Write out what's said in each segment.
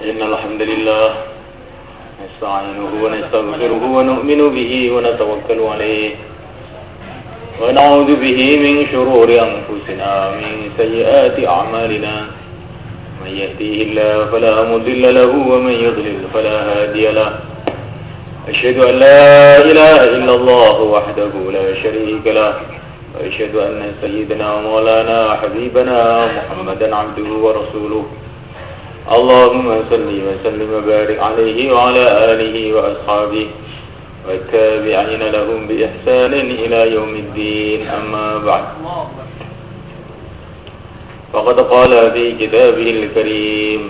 إن الحمد لله نستعينه ونستغفره ونؤمن به ونتوكل عليه ونعوذ به من شرور أنفسنا ومن سيئات أعمالنا من يهديه الله فلا مضل له ومن يضلل فلا هادي له أشهد أن لا إله إلا الله وحده لا شريك له وأشهد أن سيدنا ومولانا وحبيبنا محمدا عبده ورسوله اللهم صل وسلم وبارك عليه وعلى آله وأصحابه والتابعين لهم بإحسان إلى يوم الدين أما بعد فقد قال في كتابه الكريم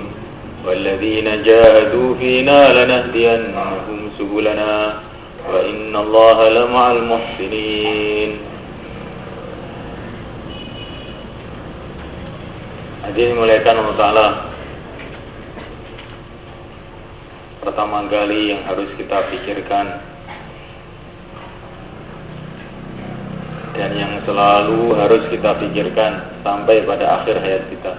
والذين جاهدوا فينا لنهدينهم سبلنا وإن الله لمع المحسنين. Hadirin muliakan Allah Ta'ala, pertama kali yang harus kita pikirkan dan yang selalu harus kita pikirkan sampai pada akhir hayat kita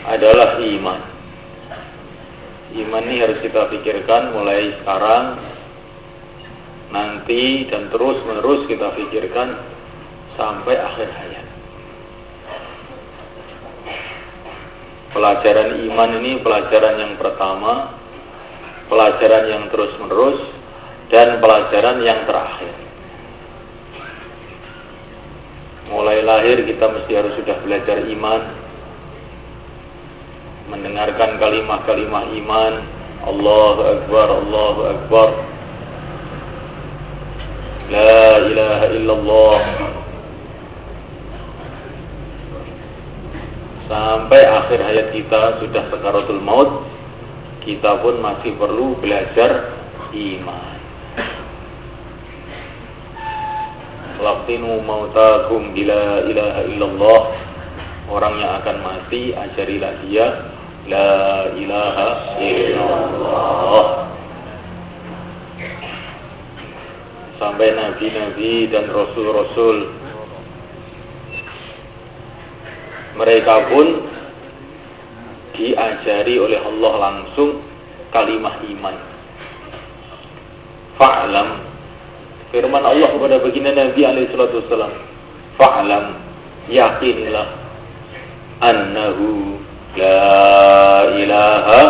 adalah iman. Iman ini harus kita pikirkan mulai sekarang, nanti, dan terus menerus kita pikirkan sampai akhir hayat. Pelajaran iman ini pelajaran yang pertama, pelajaran yang terus menerus, dan pelajaran yang terakhir. Mulai lahir kita mesti harus sudah belajar iman, mendengarkan kalimah-kalimah iman, Allahu Akbar, Allahu Akbar, La ilaha illallah, sampai akhir hayat kita sudah sakaratul maut, kita pun masih perlu belajar iman. Laqinu mautakum bila ilaha illallah. Orang yang akan mati, ajarilah dia la ilaha illallah. Sampai nabi-nabi dan rasul-rasul, mereka pun diajari oleh Allah langsung kalimah iman. Fa'lam, firman Allah kepada baginda Nabi alaihissalatu wassalam, fa'lam, yakinilah, annahu la ilaha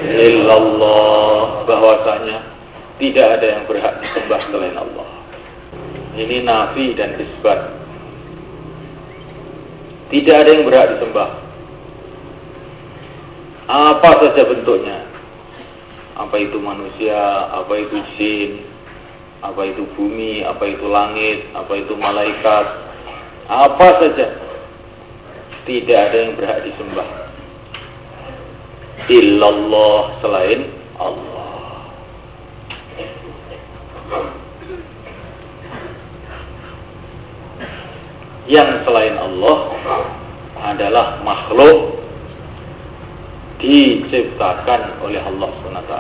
illallah, bahwasanya tidak ada yang berhak disembah selain Allah. Ini nafi dan isbat. Tidak ada yang berhak disembah, apa saja bentuknya, apa itu manusia, apa itu jin, apa itu bumi, apa itu langit, apa itu malaikat, apa saja, tidak ada yang berhak disembah illallah, selain Allah. Yang selain Allah adalah makhluk diciptakan oleh Allah SWT.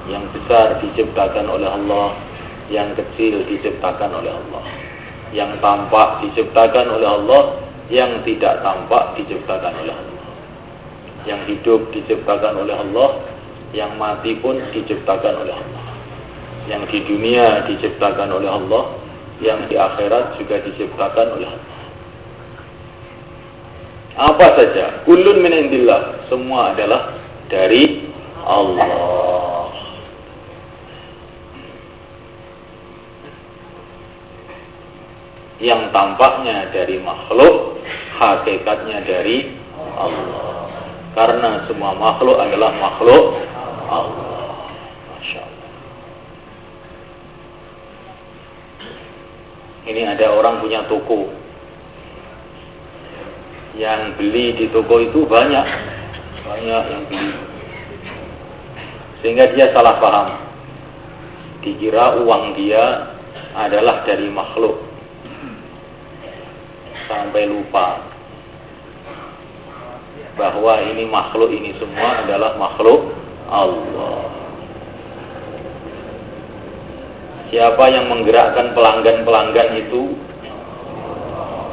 Yang besar diciptakan oleh Allah, yang kecil diciptakan oleh Allah, yang tampak diciptakan oleh Allah, yang tidak tampak diciptakan oleh Allah, yang hidup diciptakan oleh Allah, yang mati pun diciptakan oleh Allah, yang di dunia diciptakan oleh Allah, yang di akhirat juga diciptakan oleh Allah. Apa saja, kullun min indillah, semua adalah dari Allah. Yang tampaknya dari makhluk, hakikatnya dari Allah. Karena semua makhluk adalah makhluk Allah. Masya Allah. Ini ada orang punya toko, yang beli di toko itu banyak yang beli, sehingga dia salah paham, dikira uang dia adalah dari makhluk, sampai lupa bahwa ini makhluk, ini semua adalah makhluk Allah. Siapa yang menggerakkan pelanggan-pelanggan itu?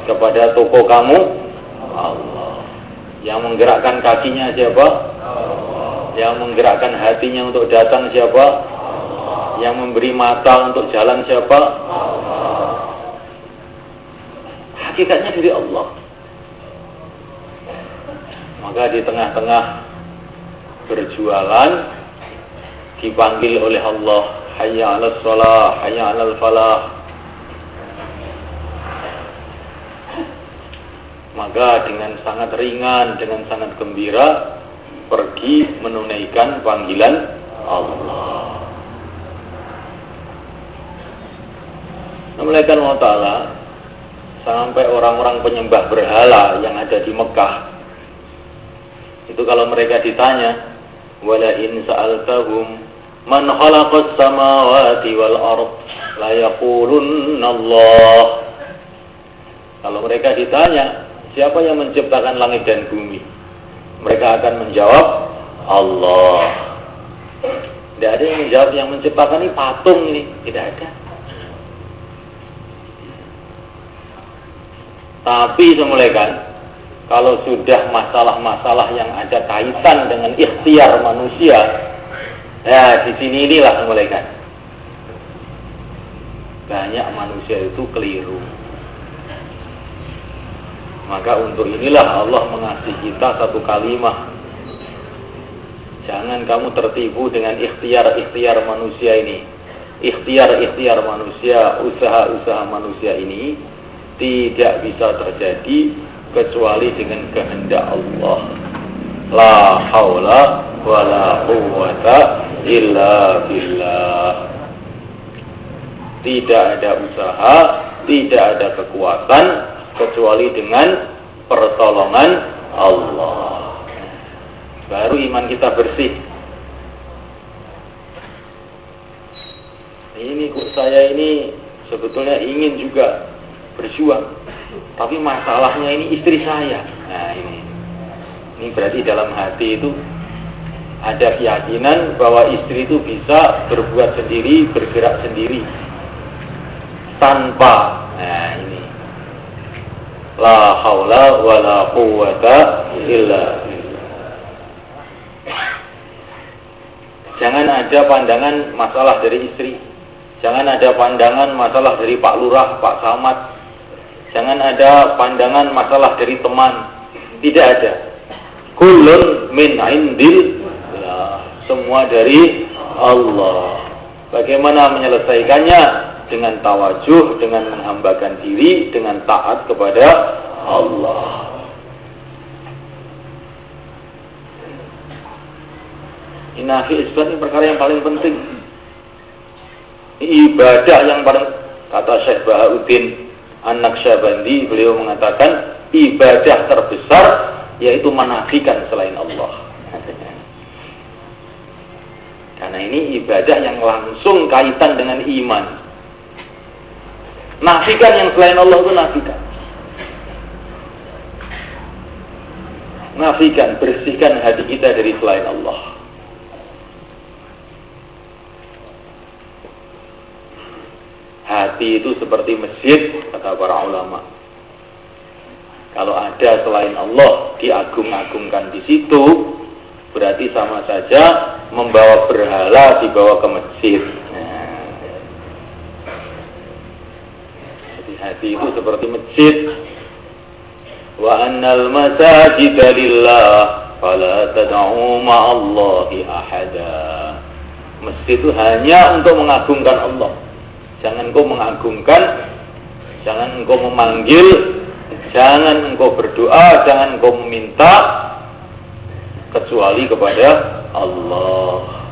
kepada toko kamu? Allah. Yang menggerakkan kakinya siapa? Allah. Yang menggerakkan hatinya untuk datang siapa? Allah. Yang memberi mata untuk jalan siapa? Allah. Hakikatnya dari Allah. Maka di tengah-tengah berjualan dipanggil oleh Allah, hayya 'alas shalah, hayya 'alal falah. Maka dengan sangat ringan, dengan sangat gembira pergi menunaikan panggilan Allah. Melainkan Allah Ta'ala sampai orang-orang penyembah berhala yang ada di Mekah itu kalau mereka ditanya, wala in sa'altahum man khalaqas samawati wal ard la yaqulunna Allah. Kalau mereka ditanya, siapa yang menciptakan langit dan bumi? Mereka akan menjawab, Allah. Tidak ada yang menjawab yang menciptakan ini patung ini, tidak ada. Tapi semulaikan, kalau sudah masalah-masalah yang ada kaitan dengan ikhtiar manusia, ya di sini inilah semulaikan. Banyak manusia itu keliru. Maka untuk inilah Allah mengasih kita satu kalimat. Jangan kamu tertipu dengan ikhtiar-ikhtiar manusia ini. Ikhtiar-ikhtiar manusia, usaha-usaha manusia ini tidak bisa terjadi kecuali dengan kehendak Allah. La haula wala quwwata illa billah. Tidak ada usaha, tidak ada kekuatan kecuali dengan pertolongan Allah. Baru iman kita bersih. Ini kok saya ini sebetulnya ingin juga berjuang, tapi masalahnya ini istri saya. Nah ini berarti dalam hati itu ada keyakinan bahwa istri itu bisa berbuat sendiri, bergerak sendiri tanpa. Nah ini la haula wala quwwata illa billah. Jangan ada pandangan masalah dari istri. Jangan ada pandangan masalah dari Pak Lurah, Pak Camat. Jangan ada pandangan masalah dari teman. Tidak ada. Kullun min indillah. Semua dari Allah. Bagaimana menyelesaikannya? Dengan tawajuh, dengan menghambakan diri, dengan taat kepada Allah. Nafi isbat ini perkara yang paling penting. Ibadah yang paling, kata Syekh Bahauddin An-Naqsyabandi, beliau mengatakan ibadah terbesar yaitu menafikan selain Allah. Karena ini ibadah yang langsung kaitan dengan iman. Nafikan yang selain Allah itu nafikan. Nafikan, bersihkan hati kita dari selain Allah. Hati itu seperti masjid, kata para ulama. Kalau ada selain Allah diagung-agungkan di situ, berarti sama saja membawa berhala dibawa ke masjid. Jadi hati itu seperti masjid. Wa annal masajida lillah fala tad'u ma'allahi ahada. Masjid itu hanya untuk mengagungkan Allah. Jangan engkau mengagungkan, jangan engkau memanggil, jangan engkau berdoa, jangan engkau meminta kecuali kepada Allah.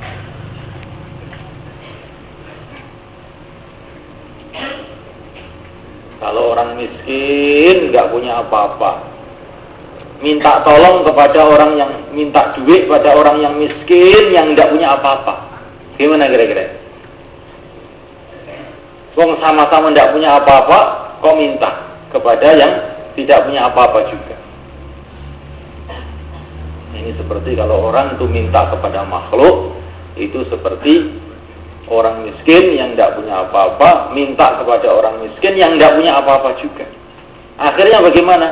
Kalau orang miskin nggak punya apa-apa, minta tolong kepada orang yang minta duit pada orang yang miskin yang nggak punya apa-apa, gimana kira-kira? Wong sama-sama tidak punya apa-apa, kau minta kepada yang tidak punya apa-apa juga. Ini seperti kalau orang itu minta kepada makhluk, itu seperti orang miskin yang tidak punya apa-apa minta kepada orang miskin yang tidak punya apa-apa juga. Akhirnya bagaimana?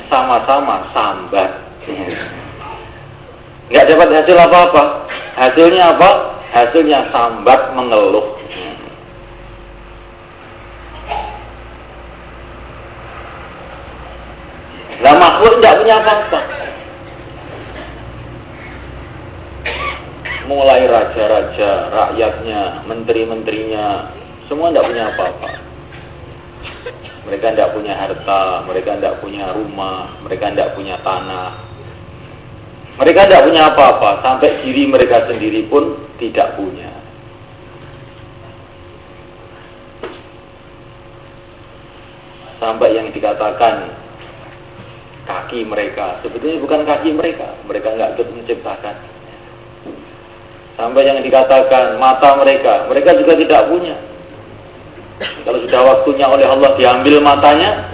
Sama-sama sambat. Nggak dapat hasil apa-apa. Hasilnya apa? Hasilnya sambat mengeluh. Nah, makhluk tidak punya apa-apa. Mulai raja-raja, rakyatnya, menteri-menterinya, semua tidak punya apa-apa. Mereka tidak punya harta, mereka tidak punya rumah, mereka tidak punya tanah. Mereka tidak punya apa-apa, sampai diri mereka sendiri pun tidak punya. Sampai yang dikatakan kaki mereka, sebetulnya bukan kaki mereka, mereka nggak ikut menciptakan. Sampai yang dikatakan mata mereka, mereka juga tidak punya. Kalau sudah waktunya oleh Allah diambil matanya,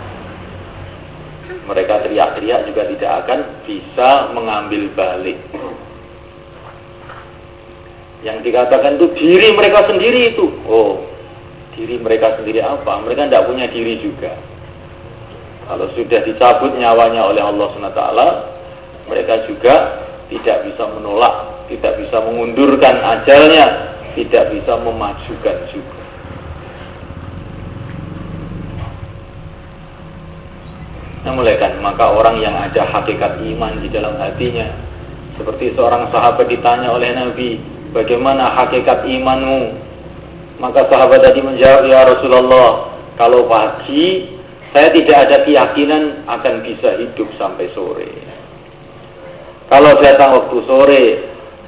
mereka teriak-teriak juga tidak akan bisa mengambil balik. Yang dikatakan itu diri mereka sendiri itu. Oh, diri mereka sendiri apa? Mereka tidak punya diri juga. Kalau sudah dicabut nyawanya oleh Allah SWT, mereka juga tidak bisa menolak, tidak bisa mengundurkan ajalnya, tidak bisa memajukan juga. Nah, mulai kan, maka orang yang ada hakikat iman di dalam hatinya, seperti seorang sahabat ditanya oleh Nabi, bagaimana hakikat imanmu? Maka sahabat tadi menjawab, ya Rasulullah, kalau pagi saya tidak ada keyakinan akan bisa hidup sampai sore. Kalau datang waktu sore,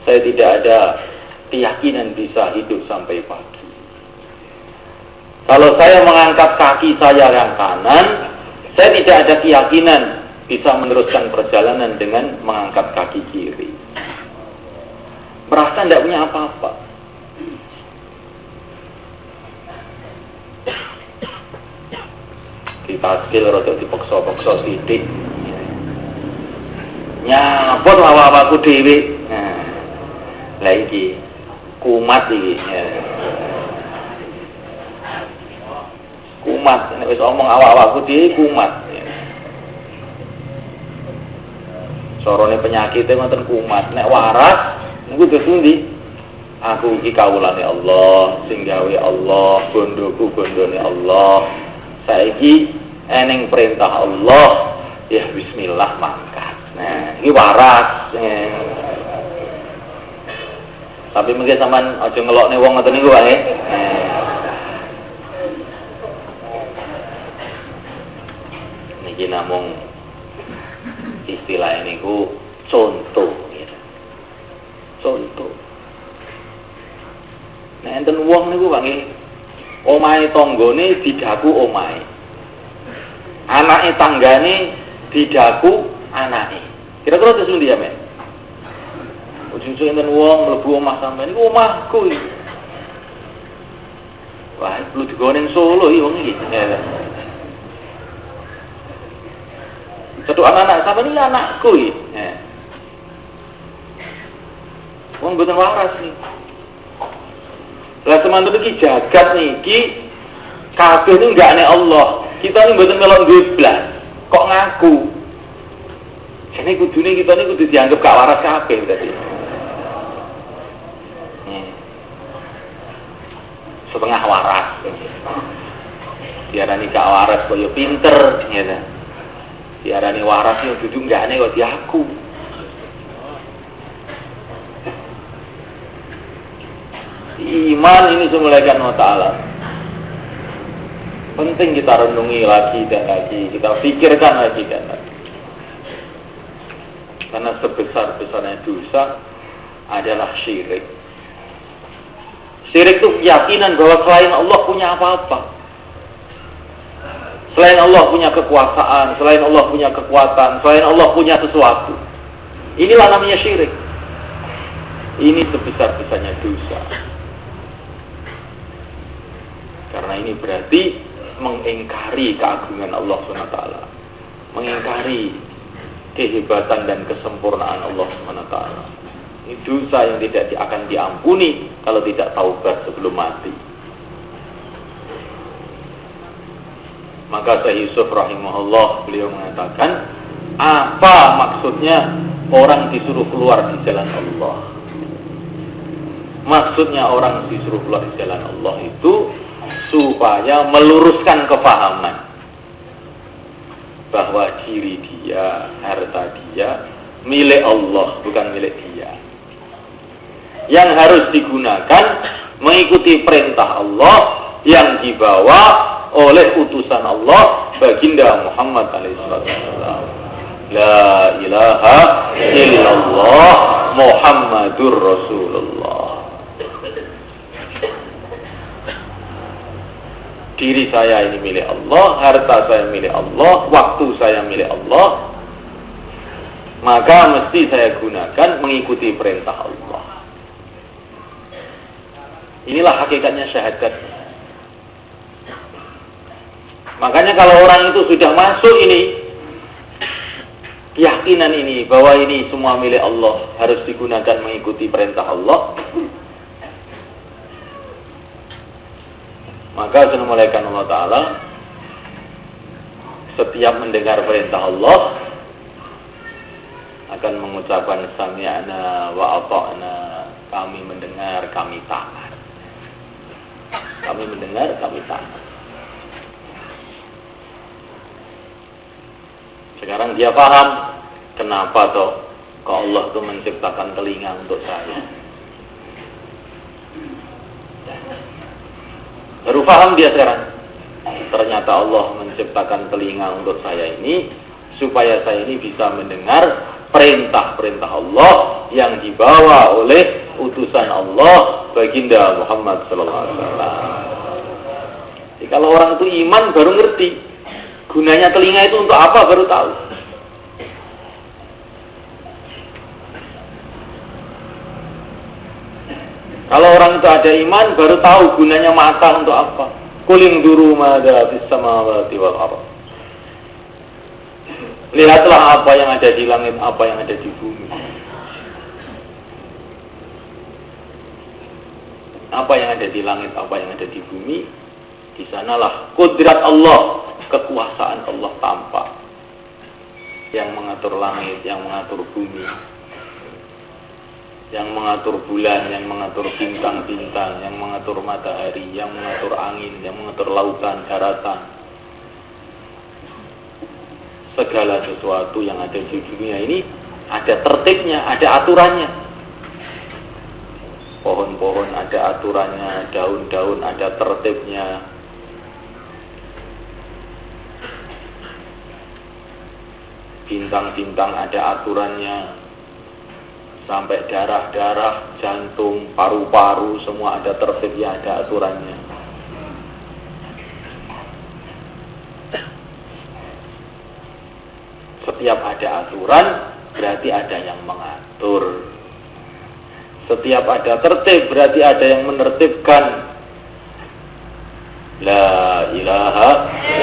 saya tidak ada keyakinan bisa hidup sampai pagi. Kalau saya mengangkat kaki saya yang kanan, saya tidak ada keyakinan bisa meneruskan perjalanan dengan mengangkat kaki kiri. Merasa tidak punya apa-apa. Ditaskil atau dipaksa-paksa sidik. Nyapot awak-awakku dhewe. Nah, lah iki kumat iki. Kumat, nek wis omong awak-awakku dhewe kumat. Sorone penyakite ngoten kumat. Nek waras niku desundi. Aku iki kawulane Allah, sing gawe Allah, bondoku bondone Allah. Saiki eneng perintah Allah, ya bismillah mangkat. Nah, ini waras. Tapi mungkin sampean aja ngelokne wong ngoten niku wae. Niki namung istilah niku contoh gitu. Contoh. Nah, enten wong niku wae omahe tanggane didaku omahe. Anake tanggane didaku anake. Kira-kira terus ndi ya, Men? Ujung-ujung enten wong mlebu omah sampean niku omahku iki. Wah, perlu digone ning Solo iki wong iki. Satu anak-anak sampean iki anakku iki. Wong mboten waras nih. Lah semanten iki jagat niki kabeh niku enggak nek Allah. Kita ini mboten melok ngeblas. Kok ngaku? Jane kudune kita niku kudu dianggap gak waras kabeh berarti. Setengah waras. Diarani gak waras kaya pinter gitu. Diarani waras yo dudu enggak nek kok diaku. Iman ini semulaikan wa ta'ala. Penting kita renungi lagi dan lagi, kita pikirkan lagi dan lagi. Karena sebesar-besarnya dosa adalah syirik. Syirik itu keyakinan bahwa selain Allah punya apa-apa. Selain Allah punya kekuasaan, selain Allah punya kekuatan, selain Allah punya sesuatu. Inilah namanya syirik. Ini sebesar-besarnya dosa. Karena ini berarti mengingkari keagungan Allah SWT, mengingkari kehebatan dan kesempurnaan Allah SWT. Ini dosa yang tidak akan diampuni kalau tidak taubat sebelum mati. Maka Syekh Yusuf rahimahullah beliau mengatakan, apa maksudnya orang disuruh keluar di jalan Allah? Maksudnya orang disuruh keluar di jalan Allah itu supaya meluruskan kefahaman bahwa diri dia, harta dia milik Allah, bukan milik dia. Yang harus digunakan mengikuti perintah Allah yang dibawa oleh utusan Allah baginda Muhammad SAW. La ilaha illallah Muhammadur Rasulullah. Diri saya ini milik Allah, harta saya milik Allah, waktu saya milik Allah. Maka mesti saya gunakan mengikuti perintah Allah. Inilah hakikatnya syahadat. Makanya kalau orang itu sudah masuk ini, keyakinan ini bahwa ini semua milik Allah, harus digunakan mengikuti perintah Allah, maka Assalamualaikum Allah Ta'ala setiap mendengar perintah Allah akan mengucapkan sami'na wa ata'na, kami mendengar, kami taat. Kami mendengar, kami taat. Sekarang dia paham kenapa toh kok Allah itu menciptakan telinga untuk saya. Baru paham dia sekarang. Ternyata Allah menciptakan telinga untuk saya ini supaya saya ini bisa mendengar perintah-perintah Allah yang dibawa oleh utusan Allah baginda Muhammad sallallahu alaihi wasallam. Jadi kalau orang itu iman baru ngerti gunanya telinga itu untuk apa, baru tahu. Kalau orang itu ada iman baru tahu gunanya mata untuk apa. Kuling duru madza fis samawati wal ardh. Lihatlah apa yang ada di langit, apa yang ada di bumi. Apa yang ada di langit, apa yang ada di bumi, di sanalah kudrat Allah, kekuasaan Allah tampak. Yang mengatur langit, yang mengatur bumi, yang mengatur bulan, yang mengatur bintang-bintang, yang mengatur matahari, yang mengatur angin, yang mengatur lautan, daratan. Segala sesuatu yang ada di dunia ini ada tertibnya, ada aturannya. Pohon-pohon ada aturannya, daun-daun ada tertibnya. Bintang-bintang ada aturannya. Sampai darah-darah, jantung, paru-paru semua ada tertibnya, ada aturannya. Setiap ada aturan berarti ada yang mengatur. Setiap ada tertib berarti ada yang menertibkan. La ilaha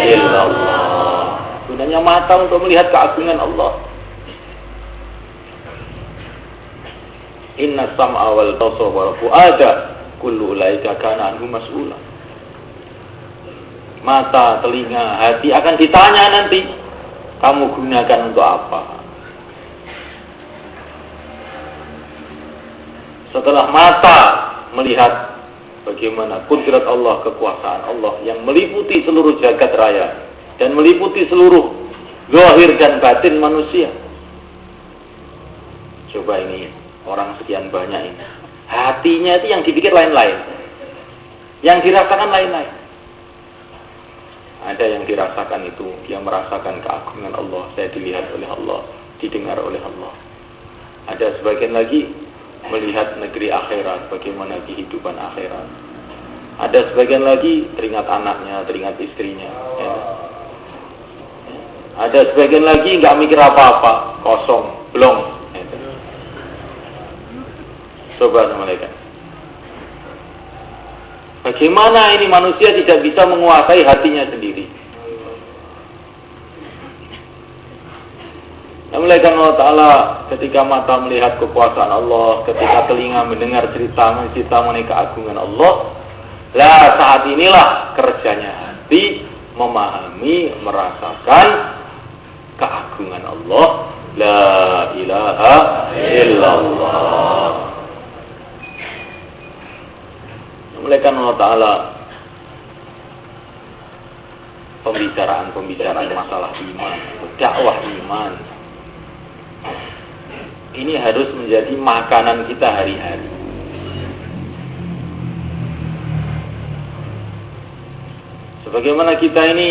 illallah. Gunanya mata untuk melihat keagungan Allah. Inna sam'a wal basara wal fu'ada kullu ulaika kana anhu mas'ula. Mata, telinga, hati akan ditanya nanti, kamu gunakan untuk apa? Setelah mata melihat bagaimana kudrat Allah, kekuasaan Allah yang meliputi seluruh jagat raya dan meliputi seluruh zahir dan batin manusia. Coba ini orang sekian banyak ini, hatinya itu yang dipikir lain-lain, yang dirasakan lain-lain. Ada yang dirasakan itu, dia merasakan keagungan Allah, saya dilihat oleh Allah, didengar oleh Allah. Ada sebagian lagi melihat negeri akhirat, bagaimana kehidupan akhirat. Ada sebagian lagi teringat anaknya, teringat istrinya. Ya. Ada sebagian lagi nggak mikir apa-apa, kosong, belum. Coba sama mereka. Bagaimana ini manusia tidak bisa menguasai hatinya sendiri? Assalamualaikum Allah Ta'ala ketika mata melihat kekuasaan Allah, ketika telinga mendengar cerita mengenai keagungan Allah, lah saat inilah kerjanya hati memahami, merasakan keagungan Allah, la ilaha illallah. Mulaikan Allah Ta'ala pembicaraan masalah iman, dakwah iman. Ini harus menjadi makanan kita hari-hari. Sebagaimana kita ini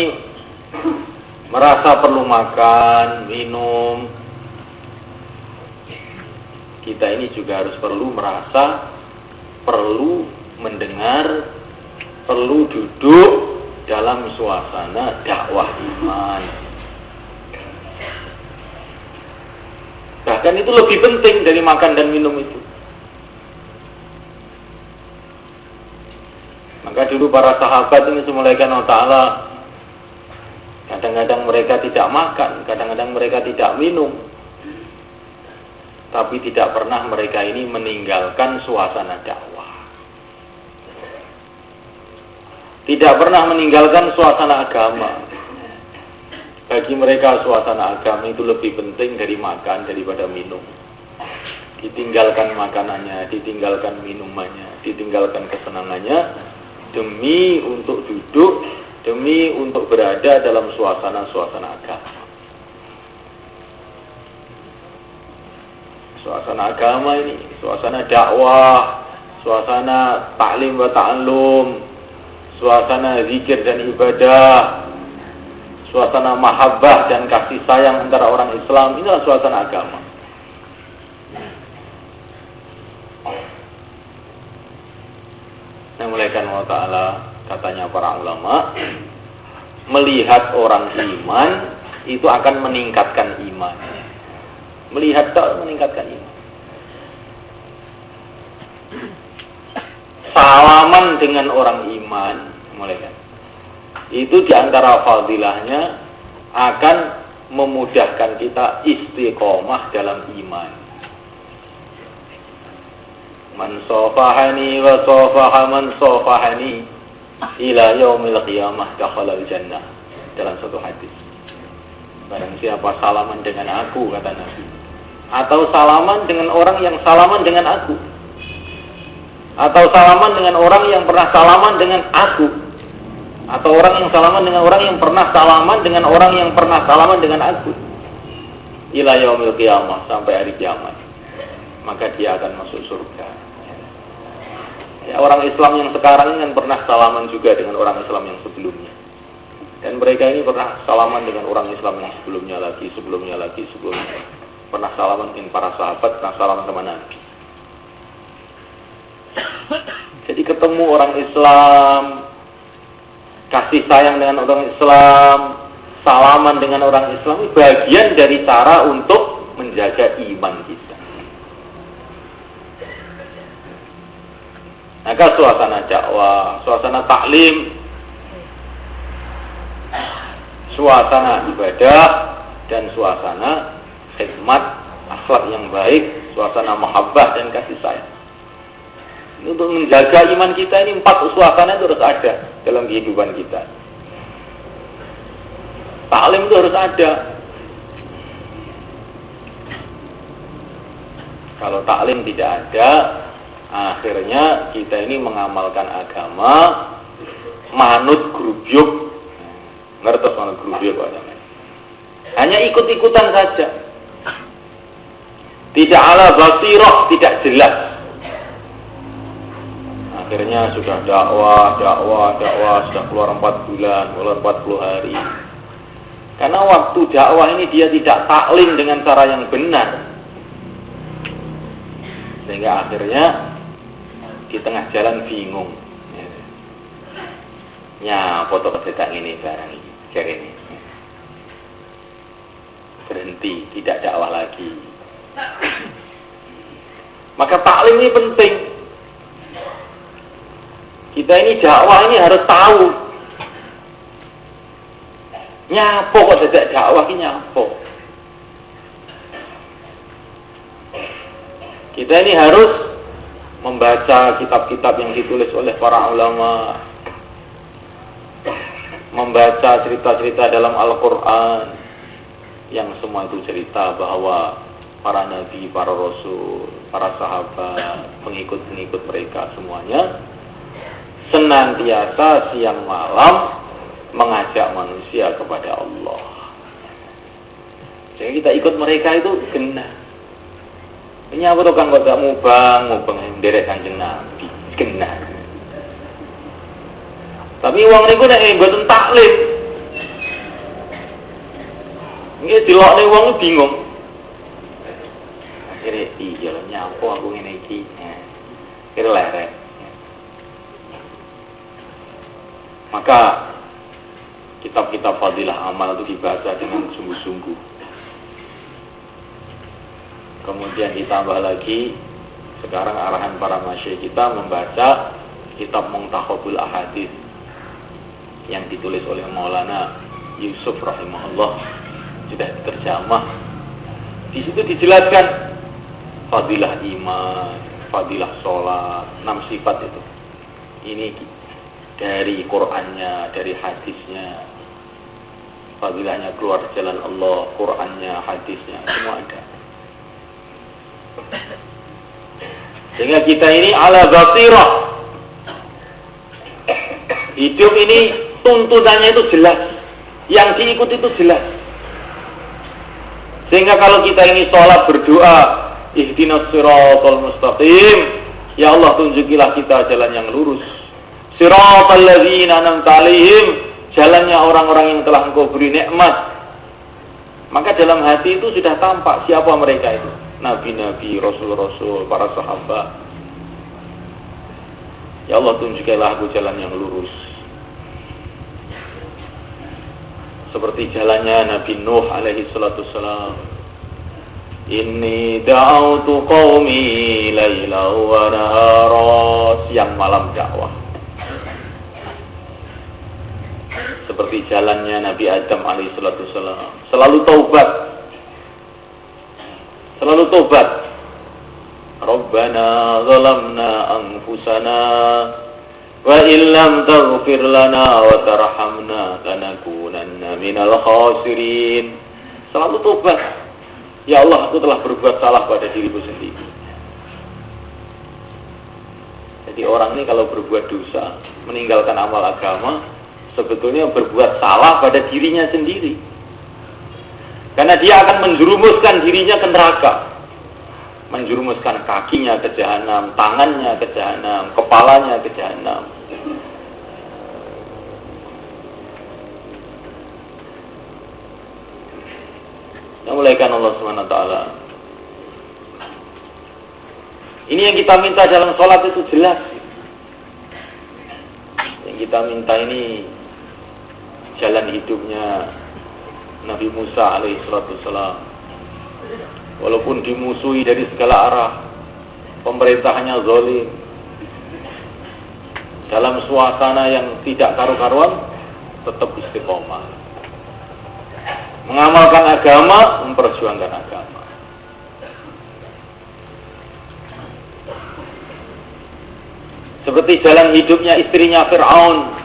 merasa perlu makan, minum, kita ini juga harus merasa perlu mendengar, perlu duduk dalam suasana dakwah iman. Bahkan itu lebih penting dari makan dan minum itu. Maka dulu para sahabat ini semulaikan Allah Ta'ala, kadang-kadang mereka tidak makan, kadang-kadang mereka tidak minum, tapi tidak pernah mereka ini meninggalkan suasana dakwah. Tidak pernah meninggalkan suasana agama. Bagi mereka suasana agama itu lebih penting dari makan daripada minum. Ditinggalkan makanannya, ditinggalkan minumannya, ditinggalkan kesenangannya demi untuk duduk, demi untuk berada dalam suasana-suasana agama. Suasana agama ini, suasana dakwah, suasana ta'lim wa ta'allum, suasana zikir dan ibadah, suasana mahabbah dan kasih sayang antara orang Islam, inilah suasana agama. Yang mulaikan Allah Ta'ala, katanya para ulama, melihat orang iman itu akan meningkatkan iman. Melihat tak meningkatkan iman. Salaman dengan orang iman, mulaikan. Itu diantara fadilahnya akan memudahkan kita istiqomah dalam iman. Man sofahani wa sofaha man sofahani ila yaumil qiyamah dakhalal jannah. Dalam satu hadis, barang siapa salaman dengan aku, kata Nabi, atau salaman dengan orang yang salaman dengan aku, atau salaman dengan orang yang pernah salaman dengan aku, atau orang yang salaman dengan orang yang pernah salaman dengan orang yang pernah salaman dengan aku, ila yaumil qiyamah, sampai hari kiamat, maka dia akan masuk surga. Ya, orang Islam yang sekarang ini kan pernah salaman juga dengan orang Islam yang sebelumnya. Dan mereka ini pernah salaman dengan orang Islam yang sebelumnya lagi. Pernah salaman dengan para sahabat, pernah salaman sama Nabi. Jadi ketemu orang Islam, kasih sayang dengan orang Islam, salaman dengan orang Islam, bagian dari cara untuk menjaga iman kita. Maka suasana dakwah, suasana taklim, suasana ibadah, dan suasana khidmat, akhlak yang baik, suasana mahabbah dan kasih sayang. Ini untuk menjaga iman kita, ini 4 suasana itu harus ada dalam kehidupan kita. Taklim itu harus ada. Kalau taklim tidak ada, akhirnya kita ini mengamalkan agama manut grubyuk. Ngertos manut grubyuk Pak? Hanya ikut-ikutan saja. Tidak ala basirah, tidak jelas. Akhirnya sudah dakwah, sudah keluar 4 bulan, keluar 40 hari. Karena waktu dakwah ini dia tidak taklim dengan cara yang benar. Sehingga akhirnya di tengah jalan bingung. Ya, foto kesedak ini barang ini, cari ini. Berhenti, tidak dakwah lagi. Maka taklim ini penting. Kita ini dakwah ini harus tahu. Nyapo kok tidak dakwah ini nyapo. Kita ini harus membaca kitab-kitab yang ditulis oleh para ulama, membaca cerita-cerita dalam Al-Quran yang semua itu cerita bahwa para nabi, para rasul, para sahabat, pengikut-pengikut mereka semuanya senantiasa siang malam mengajak manusia kepada Allah. Jadi kita ikut mereka itu genah. Ini apa tuh kang kota mubang derek Kanjeng Nabi genah. Tapi wong niku nek mboten taklim. Nggih dilokne wong bingung. Akhire iya nyapa aku ngene iki. Kira lerek. Maka kitab-kitab fadilah amal itu dibaca dengan sungguh-sungguh. Kemudian ditambah lagi sekarang arahan para masyayikh kita membaca kitab Muntakhobul Ahadits yang ditulis oleh Maulana Yusuf rahimahullah, sudah terjemah. Di situ dijelaskan fadilah iman, fadilah sholat, 6 sifat itu. Ini dari Qur'annya, dari hadisnya, fadilahnya keluar jalan Allah, Qur'annya, hadisnya, semua ada. Sehingga kita ini ala basirah. Hidup ini tuntunannya itu jelas, yang diikuti itu jelas. Sehingga kalau kita ini sholat berdoa, ihdinas siratal mustaqim, ya Allah tunjukilah kita jalan yang lurus. Siratal ladzina an'amta 'alaihim, jalannya orang-orang yang telah Engkau beri nikmat. Maka dalam hati itu sudah tampak siapa mereka itu. Nabi-nabi, rasul-rasul, para sahabat. Ya Allah tunjukilah aku jalan yang lurus. Seperti jalannya Nabi Nuh alaihi salatu wassalam. Inni da'autu qaumi laila wa nahara, siang malam dakwah. Seperti jalannya Nabi Adam alaihi salatu wassalam, selalu taubat. Selalu taubat. Rabbana zalamna anfusana wa illam taghfir lana wa tarhamna lanakunanna minal khasirin. Selalu taubat. Ya Allah, aku telah berbuat salah pada diriku sendiri. Jadi orang ini kalau berbuat dosa, meninggalkan amal agama, sebetulnya berbuat salah pada dirinya sendiri. Karena dia akan menjerumuskan dirinya ke neraka. Menjerumuskan kakinya ke jahanam, tangannya ke jahanam, kepalanya ke jahanam. Yang mulaikan Allah SWT. Ini yang kita minta dalam sholat itu jelas. Yang kita minta ini jalan hidupnya Nabi Musa alaihi salatu wassalam. Walaupun dimusuhi dari segala arah, pemerintahannya zalim, dalam suasana yang tidak karu-karuan, tetap istiqomah. Mengamalkan agama, memperjuangkan agama. Seperti jalan hidupnya istrinya Fir'aun.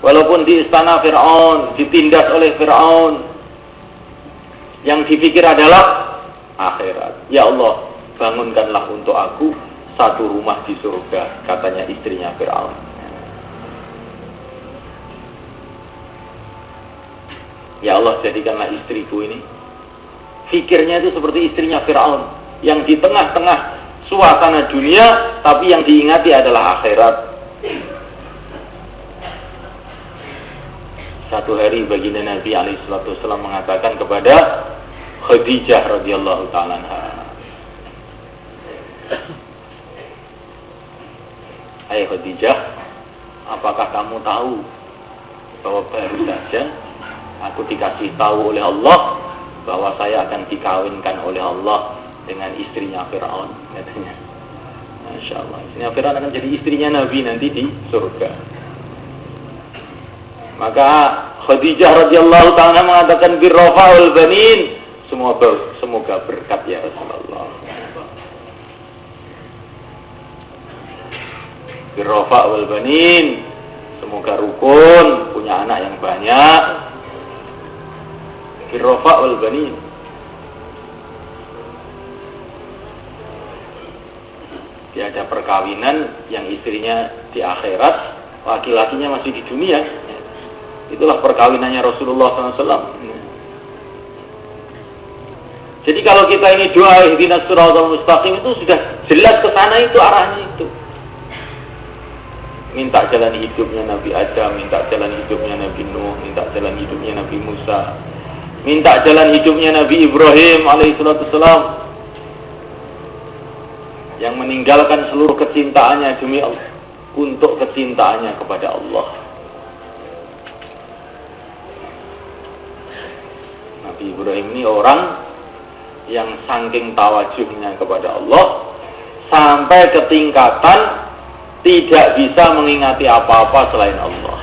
Walaupun di istana Fir'aun, ditindas oleh Fir'aun, yang dipikir adalah akhirat. Ya Allah, bangunkanlah untuk aku satu rumah di surga, katanya istrinya Fir'aun. Ya Allah, jadikanlah istriku ini. Fikirnya itu seperti istrinya Fir'aun, yang di tengah-tengah suasana dunia, tapi yang diingati adalah akhirat. Satu hari baginda Nabi alaihissalam mengatakan kepada Khadijah radhiyallahu ta'ala anha, "Hai Khadijah, apakah kamu tahu bahwa baru saja aku dikasih tahu oleh Allah bahwa saya akan dikawinkan oleh Allah dengan istrinya Fir'aun," katanya. Masya Allah, istrinya Fir'aun akan jadi istrinya Nabi nanti di surga. Maka Khadijah radhiyallahu ta'ala mengatakan birrafa'ul banin, semoga berkat ya Rasulullah. Birrafa'ul banin, semoga rukun, punya anak yang banyak. Firrofa wal banin. Tiada perkawinan yang istrinya di akhirat, laki-lakinya masih di dunia. Itulah perkawinannya Rasulullah SAW. Jadi kalau kita ini doa ihdinas siratal mustaqim itu sudah jelas ke sana, itu arahnya itu. Minta jalan hidupnya Nabi Adam, minta jalan hidupnya Nabi Nuh, minta jalan hidupnya Nabi Musa, minta jalan hidupnya Nabi Ibrahim alaihissalam, yang meninggalkan seluruh kecintaannya demi Allah untuk kecintaannya kepada Allah. Nabi Ibrahim ini orang yang saking tawajuhnya kepada Allah sampai ke tingkatan tidak bisa mengingati apa-apa selain Allah.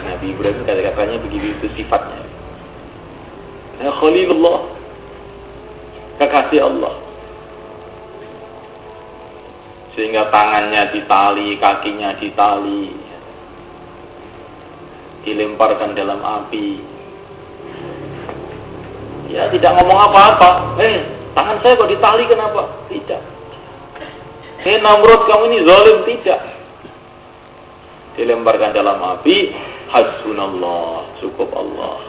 Nabi Ibrahim kata-katanya begitu, itu sifatnya. Ya Khalilullah, kekasih Allah. Sehingga tangannya ditali, kakinya ditali, dilemparkan dalam api. Ya tidak ngomong apa-apa. Tangan saya kok ditali kenapa? Tidak. Namrud kamu ini zalim, tidak. Dilemparkan dalam api. Hasbunallah, cukup Allah.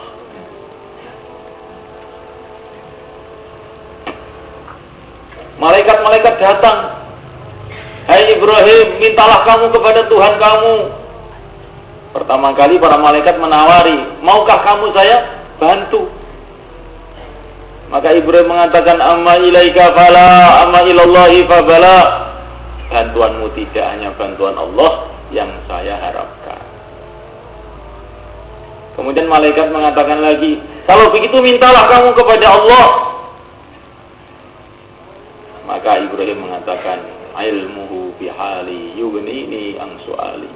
Malaikat-malaikat datang. Hai Ibrahim, mintalah kamu kepada Tuhan kamu. Pertama kali para malaikat menawari, maukah kamu saya bantu? Maka Ibrahim mengatakan, amma ilaika fala, amma ilallahi fabala. Bantuanmu tidak hanya bantuan Allah yang saya harapkan. Kemudian malaikat mengatakan lagi, kalau begitu mintalah kamu kepada Allah. Maka Ibrahim mengatakan, ilmuhu bihali yughnini an su'ali.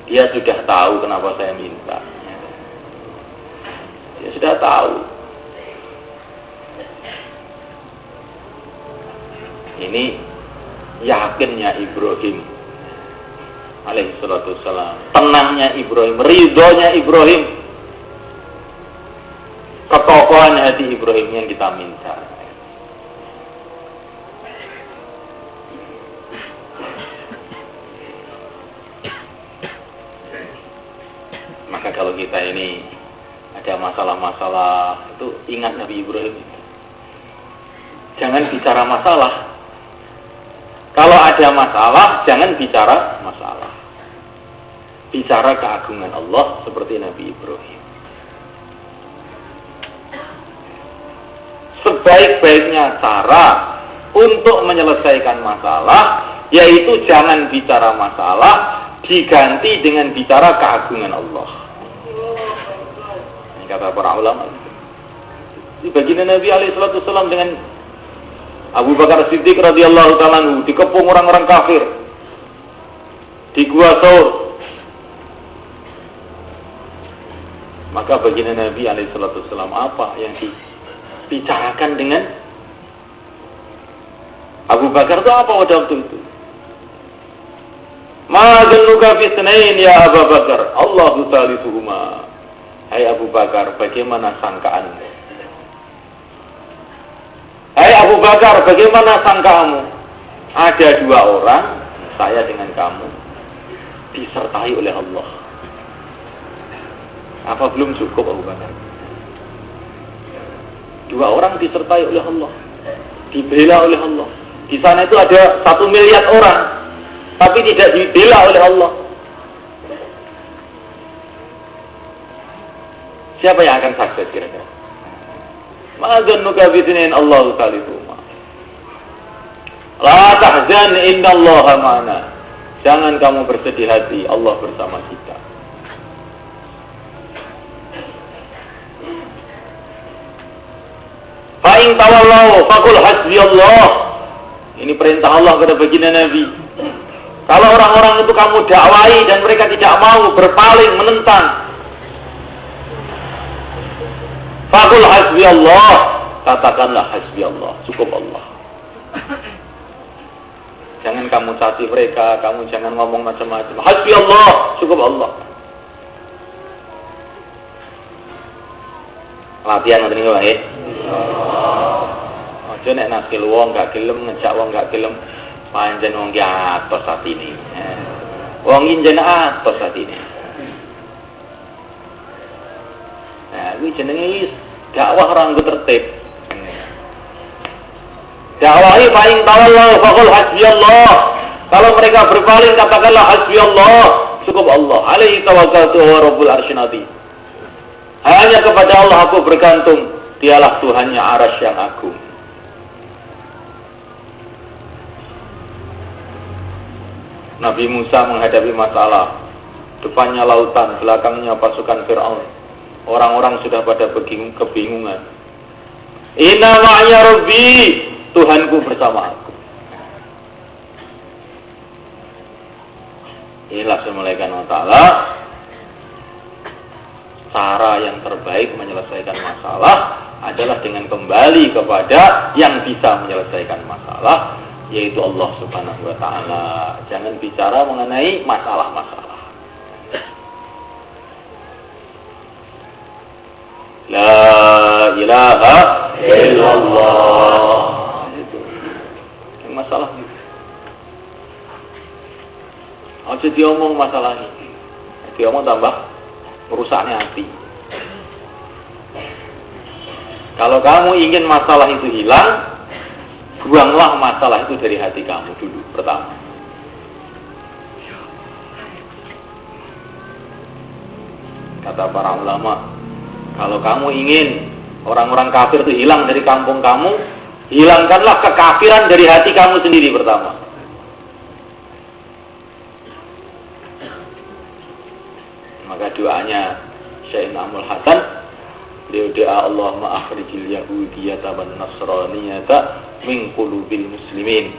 Dia sudah tahu kenapa saya minta. Dia sudah tahu. Ini yakinnya Ibrahim alaihissalatu wassalam, tenangnya Ibrahim, ridhonya Ibrahim, kekokohan hati Ibrahim yang kita minta. Maka kalau kita ini ada masalah-masalah, itu ingat Nabi Ibrahim itu. Jangan bicara masalah. Kalau ada masalah, jangan bicara masalah. Bicara keagungan Allah seperti Nabi Ibrahim. Sebaik-baiknya cara untuk menyelesaikan masalah, yaitu jangan bicara masalah, diganti dengan bicara keagungan Allah. Ini kata para ulama. Di baginda Nabi alaihissalam dengan Abu Bakar Siddiq radhiyallahu ta'ala dikepung orang-orang kafir di Gua Saur. Maka baginda Nabi alaihissalam apa yang dibicarakan dengan Abu Bakar itu apa pada waktu itu? Ma zannuka fi tsnain ya Abu Bakar, Allahu tsalisuhuma. Hai Abu Bakar, bagaimana sangkaanmu? Hai Abu Bakar, bagaimana sangkamu? Ada dua orang, saya dengan kamu, disertai oleh Allah. Apa belum cukup Abu Bakar? Dua orang disertai oleh Allah, dibela oleh Allah. Di sana itu ada 1 miliar orang, tapi tidak dibela oleh Allah. Siapa yang akan sukses kira-kira? Ma'adhannuka bitsnain Allahu tsalisuhuma. La tahzan innallaha ma'ana. Jangan kamu bersedih hati, Allah bersama kita. Fa in tawallau faqul hasbiyallah. Ini perintah Allah kepada baginda Nabi. Kalau orang-orang itu kamu dakwai dan mereka tidak mau, berpaling, menentang, faqul hasbiyallah, katakanlah hasbiyallah, cukup Allah. Jangan kamu caci mereka, kamu jangan ngomong macam-macam. Hasbi Allah, cukup Allah. Latihan ngoten niku wae. Aja nek nasil wong gak gelem, ngejak wong gak gelem, pancen wong ki atos atine. Wong iki jeneng atos atine. Nah, iki jenenge dakwah ora nggo tertib. Dakwahi paling tawallahu faqul hasbiyallah. Kalau mereka berpaling katakanlah hasbiyallah, cukup Allah. Alaihi tawakkaltu wa rabbul arsyil azim. Hanya kepada Allah aku bergantung, dialah Tuhannya arasy yang agung. Nabi Musa menghadapi masalah, depannya lautan, belakangnya pasukan Fir'aun. Orang-orang sudah pada kebingungan. Inna ma'ya rabbi, Tuhanku bersama aku. Inilah semulaikan Allah Ta'ala cara yang terbaik menyelesaikan masalah adalah dengan kembali kepada yang bisa menyelesaikan masalah, yaitu Allah Subhanahu wa Ta'ala. Jangan bicara mengenai masalah-masalah. La ilaha illallah. Itu yang masalah. Aja diomong masalah ini. Diomong tambah merusaknya hati. Kalau kamu ingin masalah itu hilang, buanglah masalah itu dari hati kamu dulu pertama. Kata para ulama, kalau kamu ingin orang-orang kafir itu hilang dari kampung kamu, hilangkanlah kekafiran dari hati kamu sendiri pertama. Maka doanya Syekh Namul Hasan, beliau doa Allahumma akhrijil yahudiyata wan nasraniyata min qulubil muslimin.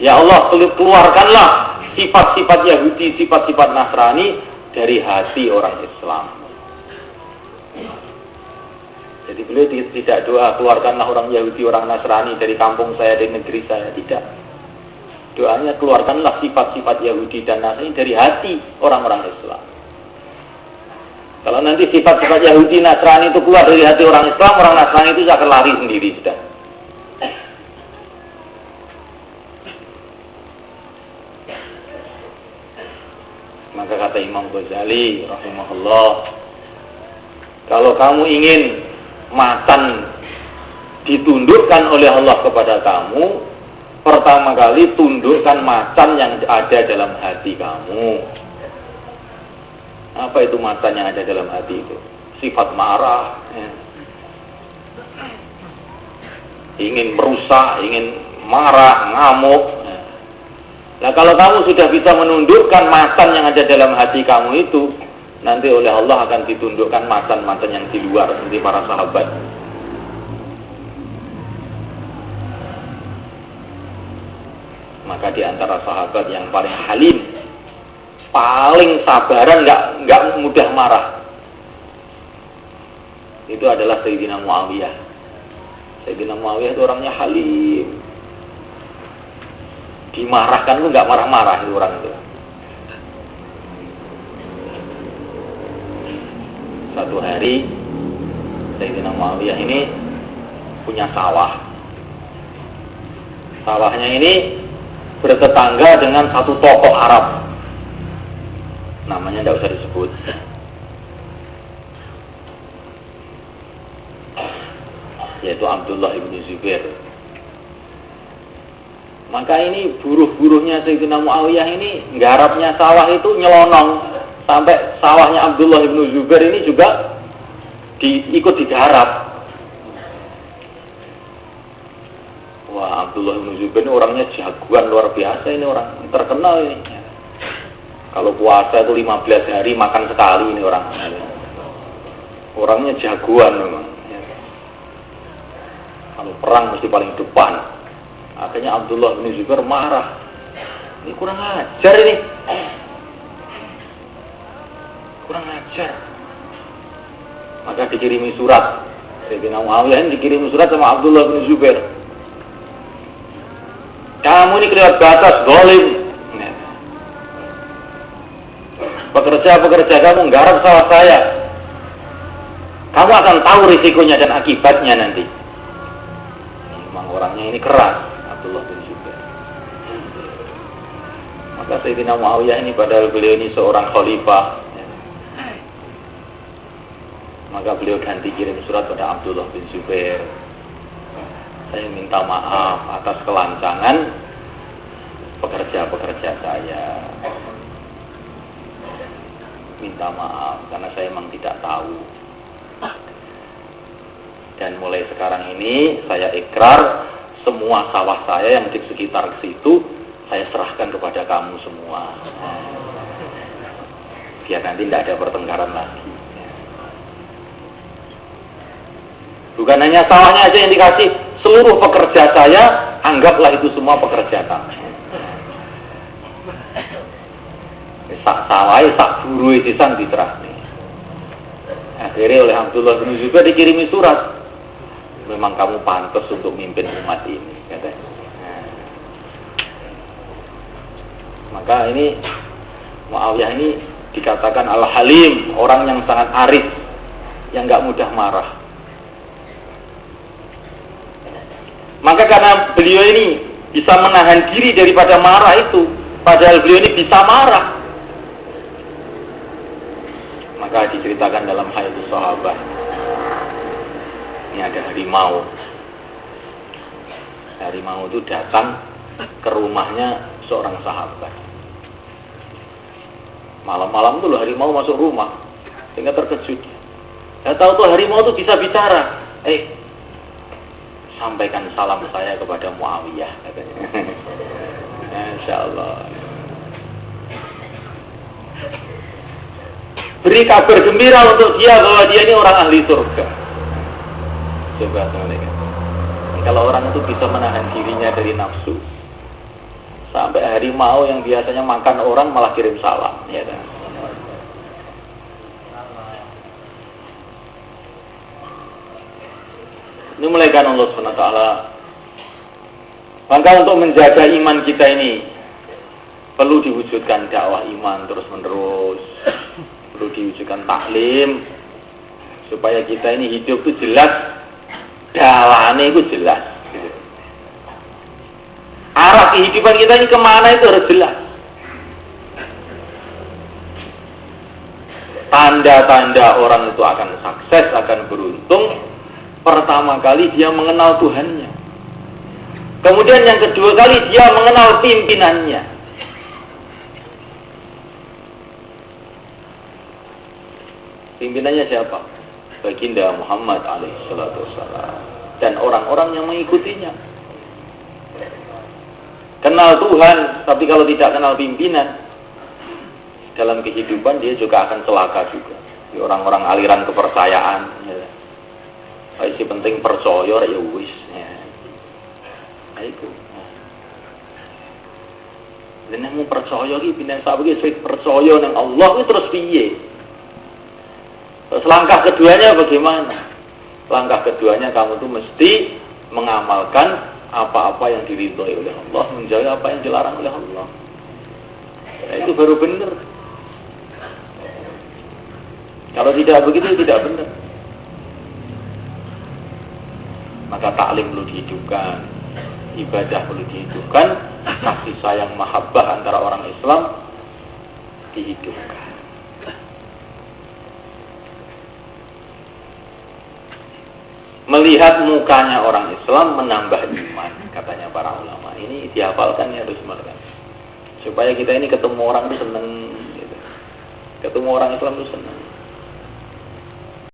Ya Allah, keluarkanlah sifat-sifat Yahudi, sifat-sifat Nasrani dari hati orang Islam. Jadi beliau tidak doa keluarkanlah orang Yahudi, orang Nasrani dari kampung saya, dari negeri saya, tidak. Doanya keluarkanlah sifat-sifat Yahudi dan Nasrani dari hati orang-orang Islam. Kalau nanti sifat-sifat Yahudi, Nasrani itu keluar dari hati orang Islam, orang Nasrani itu akan lari sendiri sudah. Maka kata Imam Ghazali rahimahullah, kalau kamu ingin makan ditundukkan oleh Allah kepada kamu, pertama kali tundukkan macan yang ada dalam hati kamu. Apa itu macan yang ada dalam hati itu? Sifat marah, ya. Ingin merusak, ingin marah, ngamuk. Ya. Nah, kalau kamu sudah bisa menundukkan macan yang ada dalam hati kamu itu, nanti oleh Allah akan ditundukkan macan-macan yang di luar seperti para sahabat. Maka di antara sahabat yang paling halim, paling sabaran, nggak mudah marah, itu adalah Sayyidina Muawiyah. Sayyidina Muawiyah itu orangnya halim. Dimarahkan itu nggak marah-marah itu orang itu. Satu hari Sayyidina Muawiyah ini punya sawah. Sawahnya ini bertetangga dengan satu tokoh Arab, namanya tidak usah disebut. Yaitu Abdullah ibn Zubair. Maka ini buruh-buruhnya Sayyidina Muawiyah ini nggarapnya sawah itu nyelonong sampai sawahnya Abdullah ibn Zubair ini juga ikut digarap. Wah, Abdullah bin Zubair ini orangnya jagoan luar biasa, ini orang terkenal ini. Kalau puasa itu 15 hari makan sekali ini orang. Orangnya jagoan memang. Kalau perang mesti paling depan. Akhirnya Abdullah bin Zubair marah. Ini kurang ajar ini. Kurang ajar. Maka dikirimi surat. Sayyidina Muawiyah ini dikirimi surat sama Abdullah bin Zubair. Kamu ini kelewat batas, zalim. Pekerja-pekerja kamu nggarap sawah saya. Kamu akan tahu risikonya dan akibatnya nanti. Memang orangnya ini keras, Abdullah bin Zubair. Maka Sayyidina Muawiyah ini padahal beliau ini seorang khalifah, maka beliau ganti kirim surat pada Abdullah bin Zubair. Saya minta maaf atas kelancangan pekerja-pekerja saya. Minta maaf karena saya memang tidak tahu. Dan mulai sekarang ini saya ikrar semua sawah saya yang di sekitar situ saya serahkan kepada kamu semua. Biar nanti tidak ada pertengkaran lagi. Bukan hanya sawahnya aja yang dikasih, seluruh pekerja saya anggaplah itu semua pekerja kamu. Sak sawai, sak buru isisan diterahkan. Akhirnya oleh Abdullah bin Zubair dikirimi surat. Memang kamu pantas untuk mimpin umat ini, katanya. Maka ini Muawiyah ini dikatakan Al-Halim, orang yang sangat arif, yang nggak mudah marah. Maka karena beliau ini bisa menahan diri daripada marah itu, padahal beliau ini bisa marah. Maka diceritakan dalam Hayatus Sahabat. Ini ada harimau. Harimau itu datang ke rumahnya seorang sahabat. Malam-malam tuh harimau masuk rumah, sehingga terkejut. Saya tahu tuh harimau tuh bisa bicara. Sampaikan salam saya kepada Muawiyah, katanya. Insya Allah. Beri kabar gembira untuk dia bahwa dia ini orang ahli surga. Coba teman-teman. Kalau orang itu bisa menahan dirinya dari nafsu, sampai harimau yang biasanya makan orang malah kirim salam, ya kan? Ini mulaikan Allah SWT. Maka untuk menjaga iman kita ini perlu diwujudkan dakwah iman terus-menerus, perlu diwujudkan taklim supaya kita ini hidup itu jelas, dalane itu jelas. Arah kehidupan kita ini kemana itu harus jelas. Tanda-tanda orang itu akan sukses, akan beruntung, pertama kali dia mengenal Tuhannya. Kemudian yang kedua kali dia mengenal pimpinannya. Pimpinannya siapa? Baginda Muhammad alaihissalam dan orang-orang yang mengikutinya. Kenal Tuhan, tapi kalau tidak kenal pimpinan, dalam kehidupan dia juga akan celaka juga. Di orang-orang aliran kepercayaan, ya. Si penting percaya ya wis. Ya. Itu. Dan yang percaya iki pindah saiki sing percaya nang Allah itu terus piye? Terus langkah keduanya bagaimana? Langkah keduanya kamu tuh mesti mengamalkan apa-apa yang diridhoi oleh Allah, menjaga apa yang dilarang oleh Allah. Nah, itu baru benar. Kalau tidak begitu tidak benar. Maka taklim perlu dihidupkan, ibadah perlu dihidupkan, kasih sayang mahabbah antara orang Islam dihidupkan. Melihat mukanya orang Islam menambah iman, katanya para ulama. Ini dihafalkan ya, harus melakukan. Supaya kita ini ketemu orang itu senang, gitu. Ketemu orang Islam itu senang.